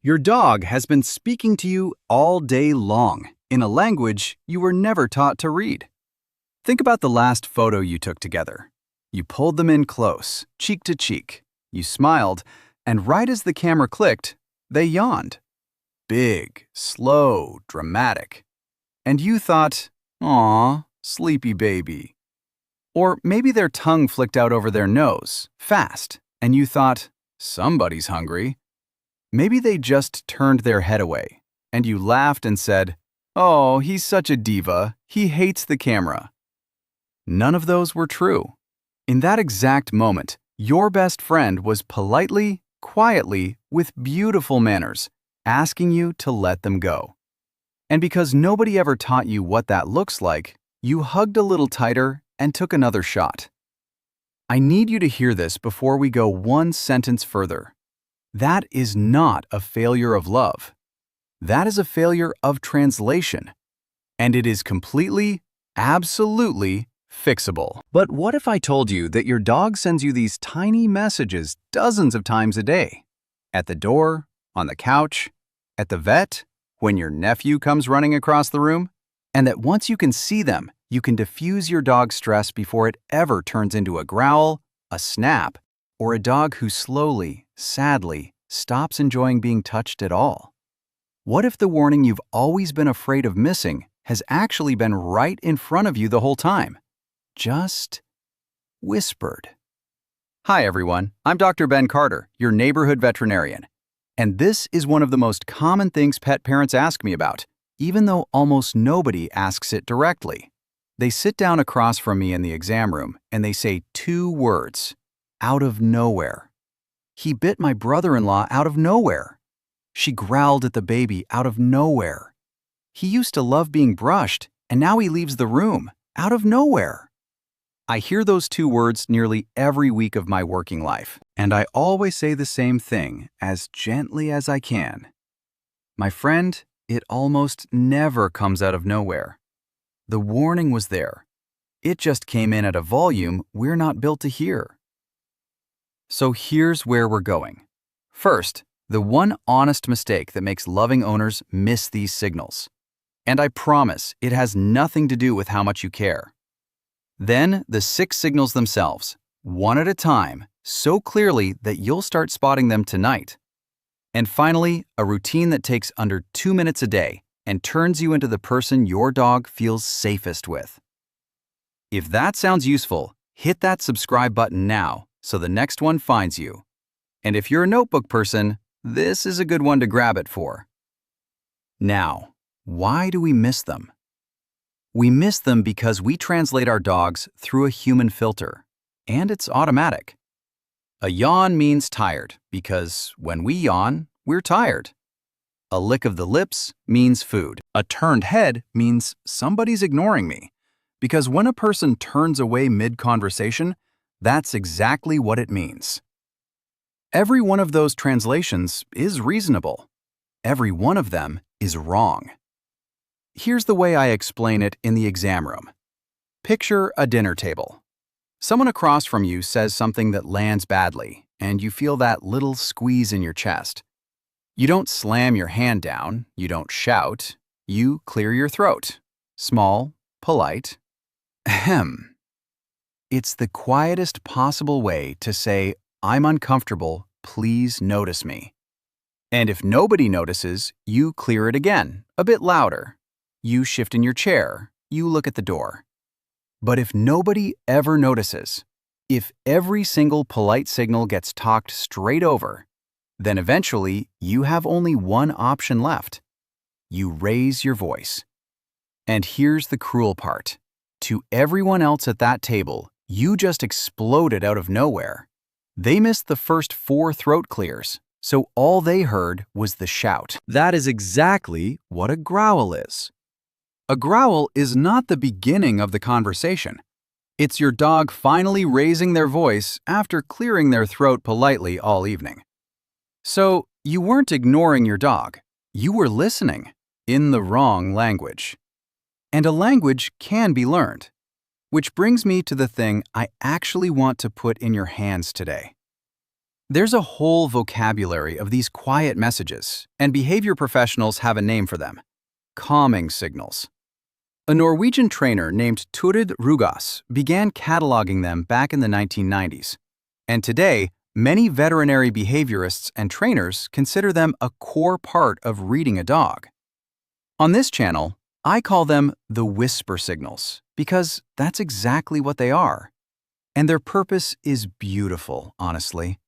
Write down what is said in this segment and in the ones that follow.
Your dog has been speaking to you all day long in a language you were never taught to read. Think about the last photo you took together. You pulled them in close, cheek to cheek. You smiled, and right as the camera clicked, they yawned. Big, slow, dramatic. And you thought, "Aw, sleepy baby." Or maybe their tongue flicked out over their nose, fast, and you thought, "Somebody's hungry." Maybe they just turned their head away, and you laughed and said, "Oh, he's such a diva. He hates the camera." None of those were true. In that exact moment, your best friend was politely, quietly, with beautiful manners, asking you to let them go. And because nobody ever taught you what that looks like, you hugged a little tighter and took another shot. I need you to hear this before we go one sentence further. That is not a failure of love. That is a failure of translation. And it is completely, absolutely fixable. But what if I told you that your dog sends you these tiny messages dozens of times a day? At the door, on the couch, at the vet, when your nephew comes running across the room? And that once you can see them, you can diffuse your dog's stress before it ever turns into a growl, a snap, or a dog who slowly, sadly, stops enjoying being touched at all? What if the warning you've always been afraid of missing has actually been right in front of you the whole time? Just whispered. Hi everyone, I'm Dr. Ben Carter, your neighborhood veterinarian. And this is one of the most common things pet parents ask me about, even though almost nobody asks it directly. They sit down across from me in the exam room and they say two words, out of nowhere. He bit my brother-in-law out of nowhere. She growled at the baby out of nowhere. He used to love being brushed, and now he leaves the room, out of nowhere. I hear those two words nearly every week of my working life, and I always say the same thing as gently as I can. My friend, it almost never comes out of nowhere. The warning was there. It just came in at a volume we're not built to hear. So here's where we're going. First, the one honest mistake that makes loving owners miss these signals. And I promise it has nothing to do with how much you care. Then the 6 signals themselves, one at a time, so clearly that you'll start spotting them tonight. And finally, a routine that takes under 2 minutes a day and turns you into the person your dog feels safest with. If that sounds useful, hit that subscribe button now so the next one finds you. And if you're a notebook person, this is a good one to grab it for. Now, why do we miss them? We miss them because we translate our dogs through a human filter, and it's automatic. A yawn means tired because when we yawn, we're tired. A lick of the lips means food. A turned head means somebody's ignoring me, because when a person turns away mid-conversation, that's exactly what it means. Every one of those translations is reasonable. Every one of them is wrong. Here's the way I explain it in the exam room. Picture a dinner table. Someone across from you says something that lands badly, and you feel that little squeeze in your chest. You don't slam your hand down, you don't shout, you clear your throat. Small, polite. Ahem. It's the quietest possible way to say, "I'm uncomfortable, please notice me." And if nobody notices, you clear it again, a bit louder. You shift in your chair, you look at the door. But if nobody ever notices, if every single polite signal gets talked straight over, then eventually you have only one option left. You raise your voice. And here's the cruel part. To everyone else at that table, you just exploded out of nowhere. They missed the first 4 throat clears, so all they heard was the shout. That is exactly what a growl is. A growl is not the beginning of the conversation. It's your dog finally raising their voice after clearing their throat politely all evening. So, you weren't ignoring your dog. You were listening, in the wrong language. And a language can be learned. Which brings me to the thing I actually want to put in your hands today. There's a whole vocabulary of these quiet messages, and behavior professionals have a name for them: calming signals. A Norwegian trainer named Turid Rugas began cataloging them back in the 1990s. And today, many veterinary behaviorists and trainers consider them a core part of reading a dog. On this channel, I call them the whisper signals because that's exactly what they are. And their purpose is beautiful, honestly.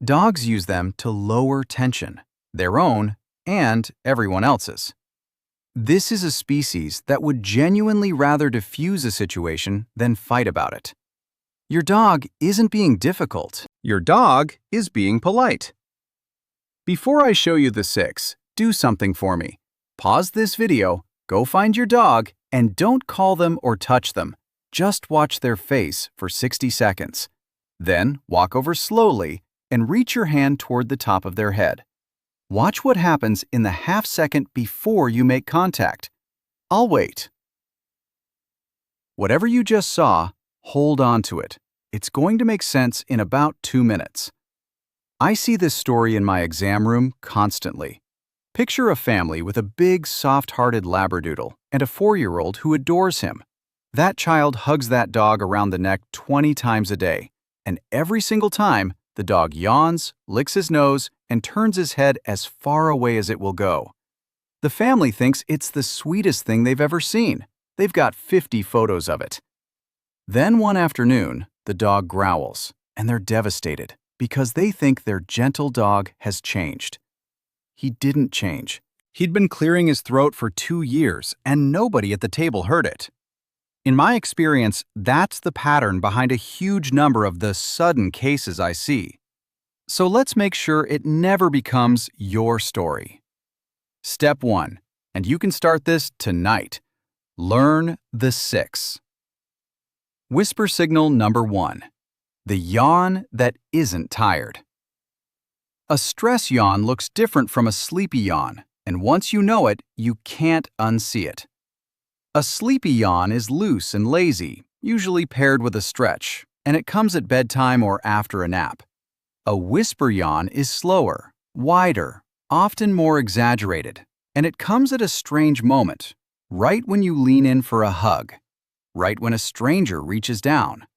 Dogs use them to lower tension, their own and everyone else's. This is a species that would genuinely rather diffuse a situation than fight about it. Your dog isn't being difficult. Your dog is being polite. Before I show you the 6, do something for me. Pause this video, go find your dog, and don't call them or touch them. Just watch their face for 60 seconds. Then walk over slowly and reach your hand toward the top of their head. Watch what happens in the half-second before you make contact. I'll wait. Whatever you just saw, hold on to it. It's going to make sense in about 2 minutes. I see this story in my exam room constantly. Picture a family with a big, soft-hearted Labradoodle and a 4-year-old who adores him. That child hugs that dog around the neck 20 times a day, and every single time, the dog yawns, licks his nose, and turns his head as far away as it will go. The family thinks it's the sweetest thing they've ever seen. They've got 50 photos of it. Then one afternoon, the dog growls, and they're devastated because they think their gentle dog has changed. He didn't change. He'd been clearing his throat for 2 years, and nobody at the table heard it. In my experience, that's the pattern behind a huge number of the sudden cases I see. So let's make sure it never becomes your story. Step 1, and you can start this tonight. Learn the 6. Whisper signal number 1. The yawn that isn't tired. A stress yawn looks different from a sleepy yawn, and once you know it, you can't unsee it. A sleepy yawn is loose and lazy, usually paired with a stretch, and it comes at bedtime or after a nap. A whisper yawn is slower, wider, often more exaggerated, and it comes at a strange moment, right when you lean in for a hug, right when a stranger reaches down,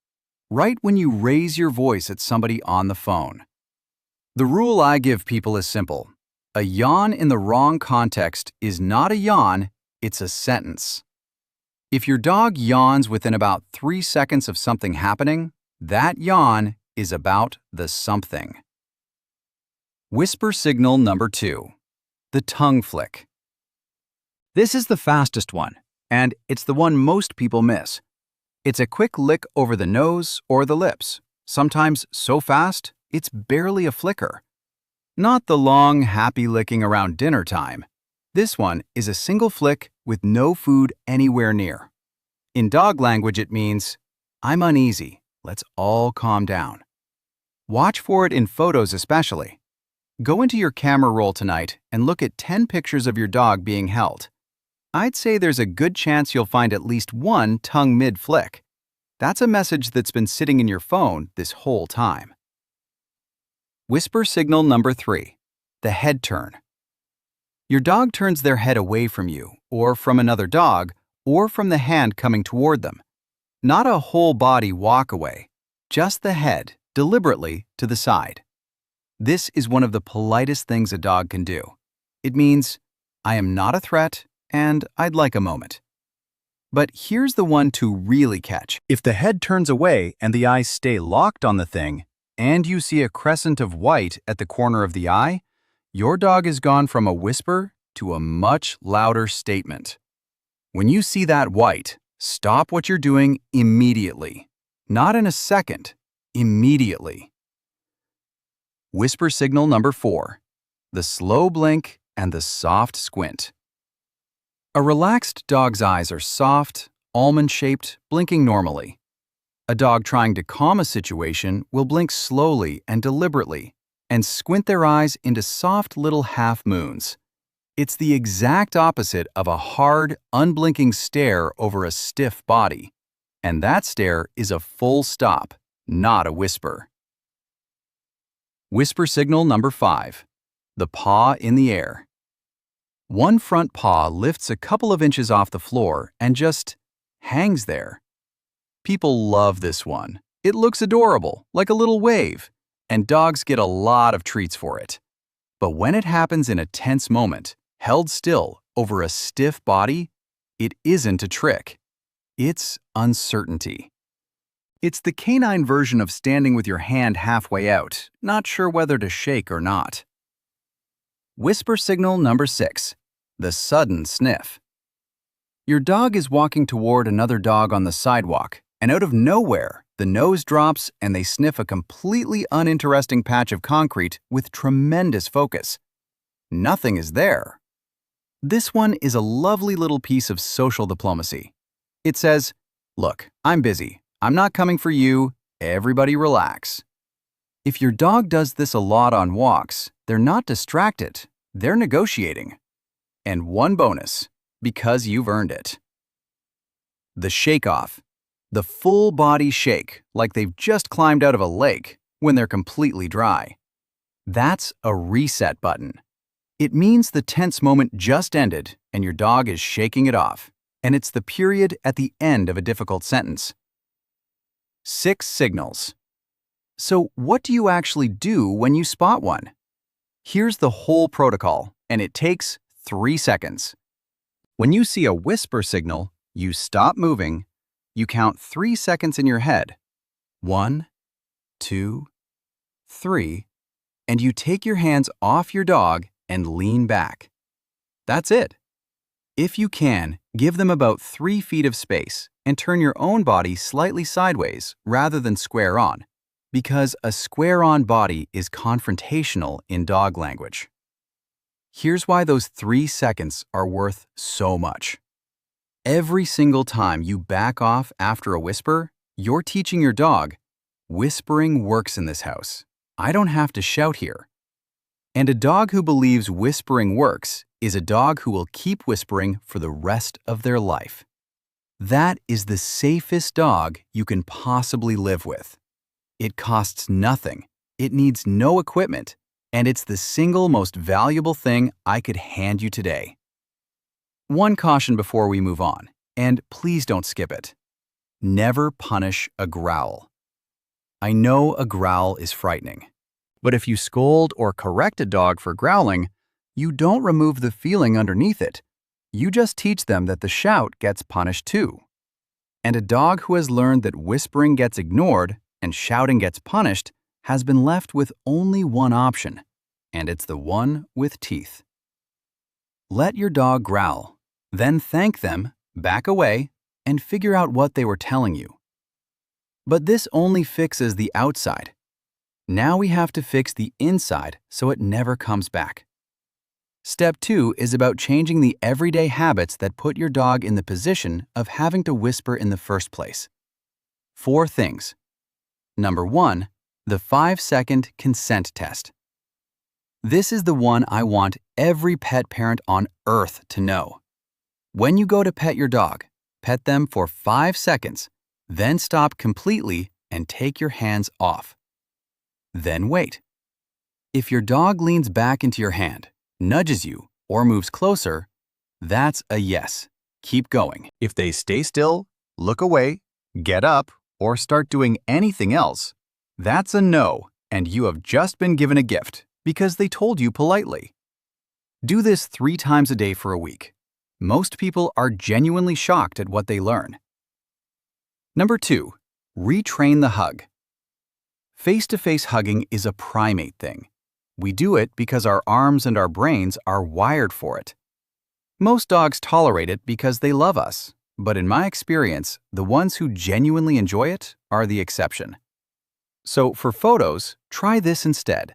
right when you raise your voice at somebody on the phone. The rule I give people is simple. A yawn in the wrong context is not a yawn, it's a sentence. If your dog yawns within about 3 seconds of something happening, that yawn is about the something. Whisper signal number 2. The tongue flick. This is the fastest one, and it's the one most people miss. It's a quick lick over the nose or the lips, sometimes so fast it's barely a flicker. Not the long, happy licking around dinner time. This one is a single flick with no food anywhere near. In dog language, it means, "I'm uneasy, let's all calm down." Watch for it in photos especially. Go into your camera roll tonight and look at 10 pictures of your dog being held. I'd say there's a good chance you'll find at least one tongue mid-flick. That's a message that's been sitting in your phone this whole time. Whisper signal number 3. The head turn. Your dog turns their head away from you, or from another dog, or from the hand coming toward them. Not a whole body walk away, just the head, deliberately, to the side. This is one of the politest things a dog can do. It means, I am not a threat, and I'd like a moment. But here's the one to really catch. If the head turns away and the eyes stay locked on the thing, and you see a crescent of white at the corner of the eye, your dog has gone from a whisper to a much louder statement. When you see that white, stop what you're doing immediately. Not in a second, immediately. Whisper signal number 4. The slow blink and the soft squint. A relaxed dog's eyes are soft, almond-shaped, blinking normally. A dog trying to calm a situation will blink slowly and deliberately and squint their eyes into soft little half-moons. It's the exact opposite of a hard, unblinking stare over a stiff body. And that stare is a full stop, not a whisper. Whisper signal number 5. The paw in the air. One front paw lifts a couple of inches off the floor and just hangs there. People love this one. It looks adorable, like a little wave, and dogs get a lot of treats for it. But when it happens in a tense moment, held still over a stiff body, it isn't a trick. It's uncertainty. It's the canine version of standing with your hand halfway out, not sure whether to shake or not. Whisper signal number 6. The sudden sniff. Your dog is walking toward another dog on the sidewalk, and out of nowhere, the nose drops and they sniff a completely uninteresting patch of concrete with tremendous focus. Nothing is there. This one is a lovely little piece of social diplomacy. It says, "Look, I'm busy. I'm not coming for you. Everybody relax." If your dog does this a lot on walks, they're not distracted. They're negotiating. And one bonus, because you've earned it. The shake-off. The full body shake, like they've just climbed out of a lake when they're completely dry. That's a reset button. It means the tense moment just ended and your dog is shaking it off, and it's the period at the end of a difficult sentence. 6 signals. So what do you actually do when you spot one? Here's the whole protocol, and it takes 3 seconds. When you see a whisper signal, you stop moving, you count 3 seconds in your head. 1, 2, 3, and you take your hands off your dog and lean back. That's it. If you can, give them about 3 feet of space and turn your own body slightly sideways rather than square on, because a square-on body is confrontational in dog language. Here's why those 3 seconds are worth so much. Every single time you back off after a whisper, you're teaching your dog, whispering works in this house. I don't have to shout here. And a dog who believes whispering works is a dog who will keep whispering for the rest of their life. That is the safest dog you can possibly live with. It costs nothing, it needs no equipment, and it's the single most valuable thing I could hand you today. One caution before we move on, and please don't skip it. Never punish a growl. I know a growl is frightening, but if you scold or correct a dog for growling, you don't remove the feeling underneath it. You just teach them that the shout gets punished too. And a dog who has learned that whispering gets ignored and shouting gets punished has been left with only one option, and it's the one with teeth. Let your dog growl, then thank them, back away, and figure out what they were telling you. But this only fixes the outside. Now we have to fix the inside so it never comes back. Step 2 is about changing the everyday habits that put your dog in the position of having to whisper in the first place. 4 things. Number 1, the 5-second consent test. This is the one I want every pet parent on earth to know. When you go to pet your dog, pet them for 5 seconds, then stop completely and take your hands off. Then wait. If your dog leans back into your hand, nudges you, or moves closer, that's a yes. Keep going. If they stay still, look away, get up, or start doing anything else, that's a no, and you have just been given a gift because they told you politely. Do this 3 times a day for a week. Most people are genuinely shocked at what they learn. Number 2, retrain the hug. Face-to-face hugging is a primate thing. We do it because our arms and our brains are wired for it. Most dogs tolerate it because they love us, but in my experience, the ones who genuinely enjoy it are the exception. So for photos, try this instead.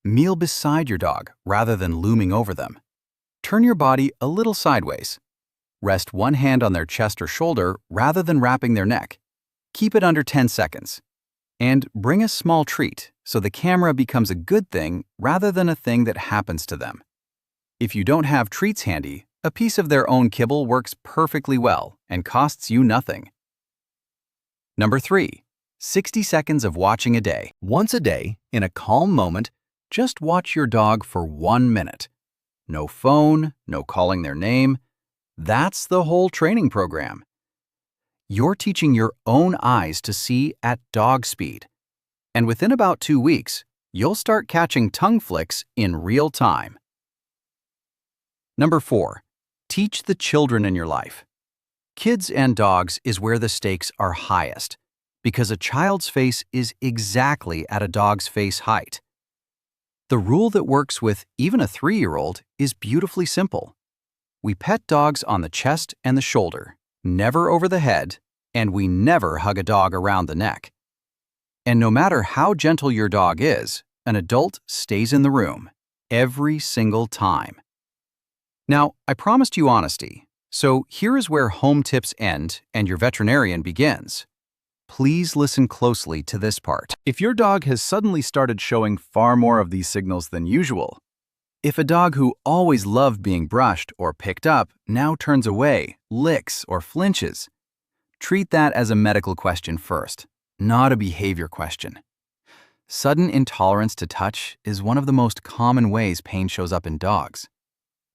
Kneel beside your dog rather than looming over them. Turn your body a little sideways. Rest one hand on their chest or shoulder rather than wrapping their neck. Keep it under 10 seconds. And bring a small treat so the camera becomes a good thing rather than a thing that happens to them. If you don't have treats handy, a piece of their own kibble works perfectly well and costs you nothing. Number 3, 60 seconds of watching a day. Once a day, in a calm moment, just watch your dog for 1 minute. No phone, no calling their name. That's the whole training program. You're teaching your own eyes to see at dog speed. And within about 2 weeks, you'll start catching tongue flicks in real time. Number 4, teach the children in your life. Kids and dogs is where the stakes are highest, because a child's face is exactly at a dog's face height. The rule that works with even a 3-year-old is beautifully simple. We pet dogs on the chest and the shoulder, never over the head, and we never hug a dog around the neck. And no matter how gentle your dog is, an adult stays in the room every single time. Now, I promised you honesty, so here is where home tips end and your veterinarian begins. Please listen closely to this part. If your dog has suddenly started showing far more of these signals than usual, if a dog who always loved being brushed or picked up now turns away, licks, or flinches, treat that as a medical question first, not a behavior question. Sudden intolerance to touch is one of the most common ways pain shows up in dogs.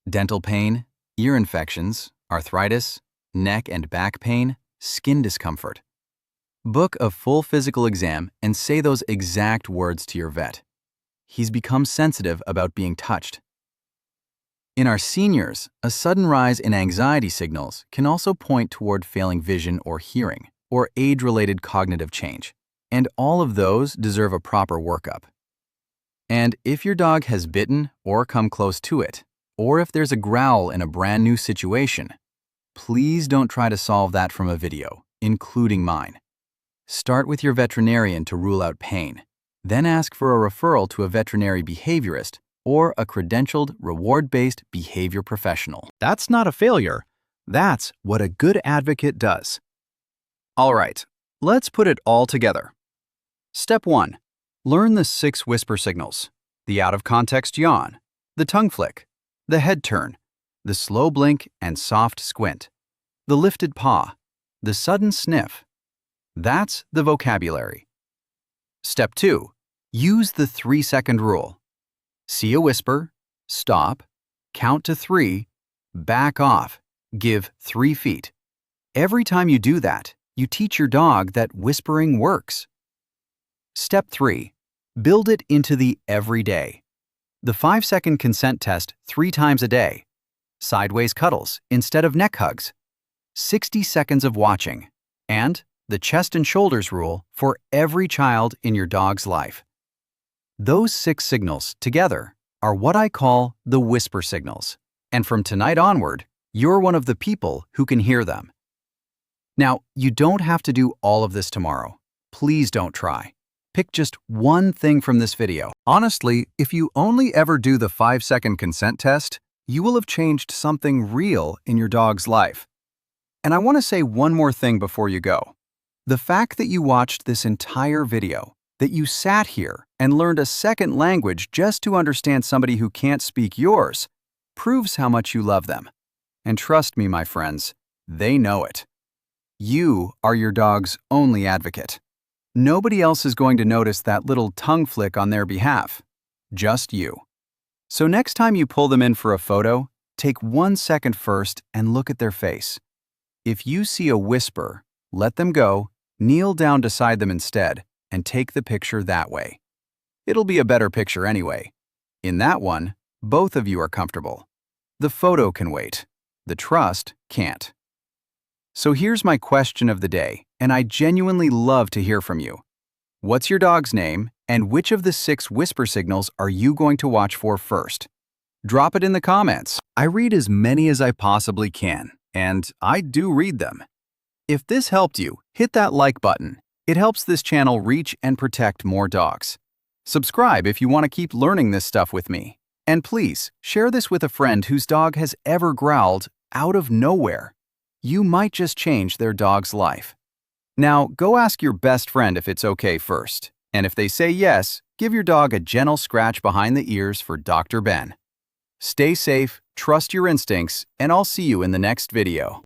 Dental pain, ear infections, arthritis, neck and back pain, skin discomfort. Book a full physical exam and say those exact words to your vet. He's become sensitive about being touched. In our seniors, a sudden rise in anxiety signals can also point toward failing vision or hearing, or age-related cognitive change, and all of those deserve a proper workup. And if your dog has bitten or come close to it, or if there's a growl in a brand new situation, please don't try to solve that from a video, including mine. Start with your veterinarian to rule out pain, then ask for a referral to a veterinary behaviorist or a credentialed, reward-based behavior professional. That's not a failure. That's what a good advocate does. All right, let's put it all together. Step 1. Learn the 6 whisper signals: the out-of-context yawn, the tongue flick, the head turn, the slow blink and soft squint, the lifted paw, the sudden sniff. That's the vocabulary. Step 2. Use the 3-second rule. See a whisper, stop, count to 3, back off, give 3 feet. Every time you do that, you teach your dog that whispering works. Step 3. Build it into the everyday. The 5-second consent test 3 times a day. Sideways cuddles instead of neck hugs. 60 seconds of watching. And the chest and shoulders rule for every child in your dog's life. Those 6 signals together are what I call the whisper signals. And from tonight onward, you're one of the people who can hear them. Now, you don't have to do all of this tomorrow. Please don't try. Pick just one thing from this video. Honestly, if you only ever do the 5-second consent test, you will have changed something real in your dog's life. And I want to say one more thing before you go. The fact that you watched this entire video, that you sat here and learned a second language just to understand somebody who can't speak yours, proves how much you love them. And trust me, my friends, they know it. You are your dog's only advocate. Nobody else is going to notice that little tongue flick on their behalf. Just you. So next time you pull them in for a photo, take 1 second first and look at their face. If you see a whisper, let them go, kneel down beside them instead, and take the picture that way. It'll be a better picture anyway. In that one, both of you are comfortable. The photo can wait. The trust can't. So here's my question of the day, and I genuinely love to hear from you. What's your dog's name, and which of the 6 whisper signals are you going to watch for first? Drop it in the comments. I read as many as I possibly can, and I do read them. If this helped you, hit that like button. It helps this channel reach and protect more dogs. Subscribe if you want to keep learning this stuff with me. And please, share this with a friend whose dog has ever growled out of nowhere. You might just change their dog's life. Now, go ask your best friend if it's okay first. And if they say yes, give your dog a gentle scratch behind the ears for Dr. Ben. Stay safe, trust your instincts, and I'll see you in the next video.